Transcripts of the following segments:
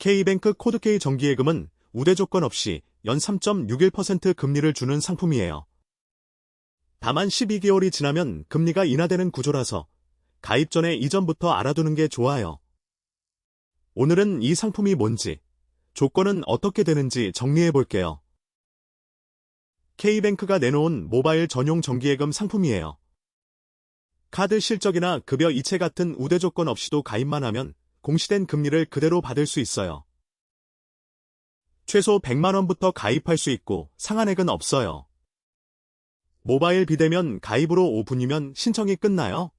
K뱅크 코드K 정기예금은 우대 조건 없이 연 3.61% 금리를 주는 상품이에요. 다만 12개월이 지나면 금리가 인하되는 구조라서 가입 전에 이전부터 알아두는 게 좋아요. 오늘은 이 상품이 뭔지, 조건은 어떻게 되는지 정리해 볼게요. K뱅크가 내놓은 모바일 전용 정기예금 상품이에요. 카드 실적이나 급여 이체 같은 우대 조건 없이도 가입만 하면 공시된 금리를 그대로 받을 수 있어요. 최소 100만 원부터 가입할 수 있고 상한액은 없어요. 모바일 비대면 가입으로 5분이면 신청이 끝나요.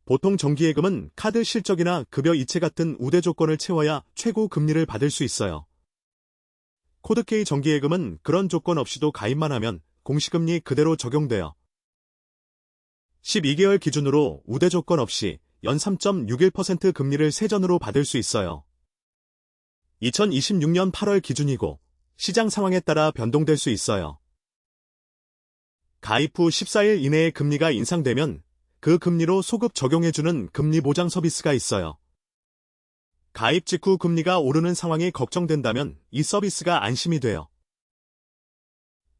보통 정기예금은 카드 실적이나 급여 이체 같은 우대 조건을 채워야 최고 금리를 받을 수 있어요. 코드K 정기예금은 그런 조건 없이도 가입만 하면 공시금리 그대로 적용돼요. 12개월 기준으로 우대 조건 없이 연 3.61% 금리를 세전으로 받을 수 있어요. 2026년 8월 기준이고 시장 상황에 따라 변동될 수 있어요. 가입 후 14일 이내에 금리가 인상되면 그 금리로 소급 적용해주는 금리 보장 서비스가 있어요. 가입 직후 금리가 오르는 상황이 걱정된다면 이 서비스가 안심이 돼요.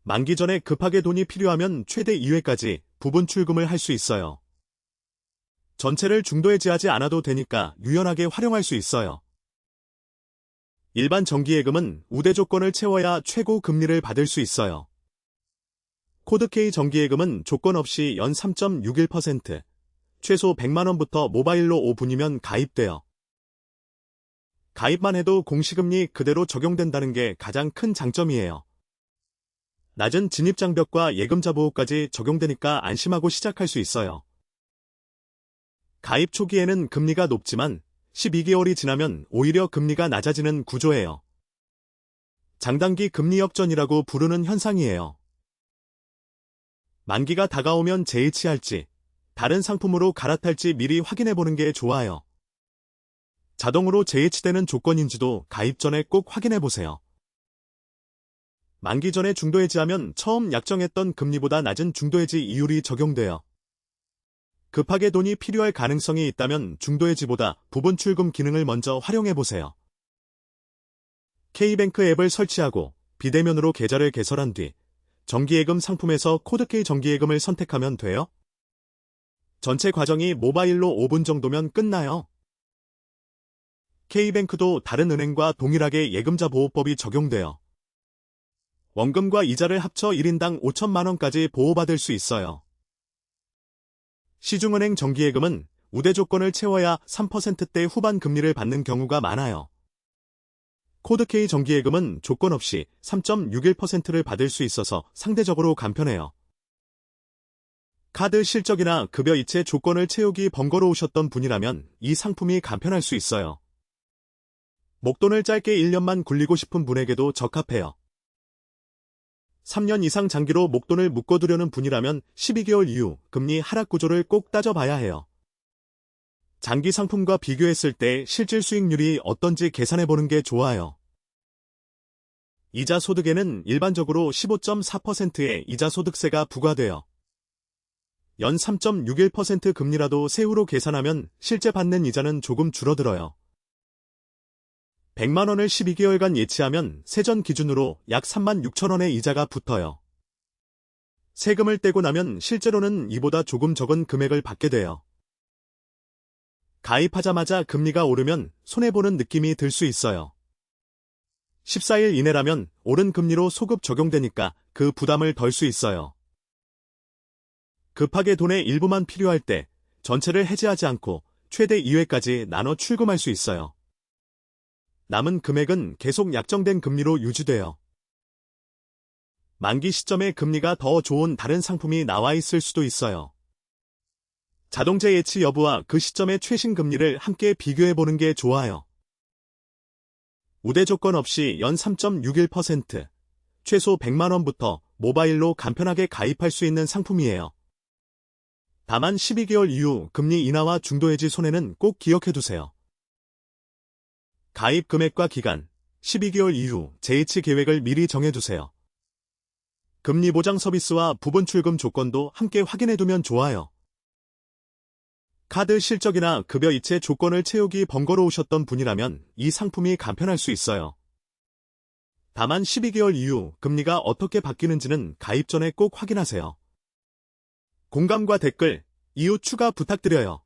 만기 전에 급하게 돈이 필요하면 최대 2회까지 부분 출금을 할 수 있어요. 전체를 중도해지하지 않아도 되니까 유연하게 활용할 수 있어요. 일반 정기예금은 우대 조건을 채워야 최고 금리를 받을 수 있어요. 코드K 정기예금은 조건 없이 연 3.61%, 최소 100만 원부터 모바일로 5분이면 가입돼요. 가입만 해도 공시금리 그대로 적용된다는 게 가장 큰 장점이에요. 낮은 진입장벽과 예금자 보호까지 적용되니까 안심하고 시작할 수 있어요. 가입 초기에는 금리가 높지만 12개월이 지나면 오히려 금리가 낮아지는 구조예요. 장단기 금리 역전이라고 부르는 현상이에요. 만기가 다가오면 재이치할지, 다른 상품으로 갈아탈지 미리 확인해보는 게 좋아요. 자동으로 재이치되는 조건인지도 가입 전에 꼭 확인해보세요. 만기 전에 중도해지하면 처음 약정했던 금리보다 낮은 중도해지 이율이 적용돼요. 급하게 돈이 필요할 가능성이 있다면 중도해지보다 부분 출금 기능을 먼저 활용해보세요. K뱅크 앱을 설치하고 비대면으로 계좌를 개설한 뒤 정기예금 상품에서 코드K 정기예금을 선택하면 돼요. 전체 과정이 모바일로 5분 정도면 끝나요. K뱅크도 다른 은행과 동일하게 예금자 보호법이 적용돼요. 원금과 이자를 합쳐 1인당 5천만 원까지 보호받을 수 있어요. 시중은행 정기예금은 우대 조건을 채워야 3%대 후반 금리를 받는 경우가 많아요. 코드K 정기예금은 조건 없이 3.61%를 받을 수 있어서 상대적으로 간편해요. 카드 실적이나 급여 이체 조건을 채우기 번거로우셨던 분이라면 이 상품이 간편할 수 있어요. 목돈을 짧게 1년만 굴리고 싶은 분에게도 적합해요. 3년 이상 장기로 목돈을 묶어두려는 분이라면 12개월 이후 금리 하락 구조를 꼭 따져봐야 해요. 장기 상품과 비교했을 때 실질 수익률이 어떤지 계산해보는 게 좋아요. 이자 소득에는 일반적으로 15.4%의 이자 소득세가 부과돼요. 연 3.61% 금리라도 세후로 계산하면 실제 받는 이자는 조금 줄어들어요. 100만 원을 12개월간 예치하면 세전 기준으로 약 3만 6천 원의 이자가 붙어요. 세금을 떼고 나면 실제로는 이보다 조금 적은 금액을 받게 돼요. 가입하자마자 금리가 오르면 손해보는 느낌이 들 수 있어요. 14일 이내라면 오른 금리로 소급 적용되니까 그 부담을 덜 수 있어요. 급하게 돈의 일부만 필요할 때 전체를 해지하지 않고 최대 2회까지 나눠 출금할 수 있어요. 남은 금액은 계속 약정된 금리로 유지돼요. 만기 시점에 금리가 더 좋은 다른 상품이 나와 있을 수도 있어요. 자동재 예치 여부와 그 시점의 최신 금리를 함께 비교해보는 게 좋아요. 우대 조건 없이 연 3.61%, 최소 100만 원부터 모바일로 간편하게 가입할 수 있는 상품이에요. 다만 12개월 이후 금리 인하와 중도해지 손해는 꼭 기억해두세요. 가입 금액과 기간, 12개월 이후 재이치 계획을 미리 정해두세요. 금리 보장 서비스와 부분 출금 조건도 함께 확인해두면 좋아요. 카드 실적이나 급여 이체 조건을 채우기 번거로우셨던 분이라면 이 상품이 간편할 수 있어요. 다만 12개월 이후 금리가 어떻게 바뀌는지는 가입 전에 꼭 확인하세요. 공감과 댓글, 이후 추가 부탁드려요.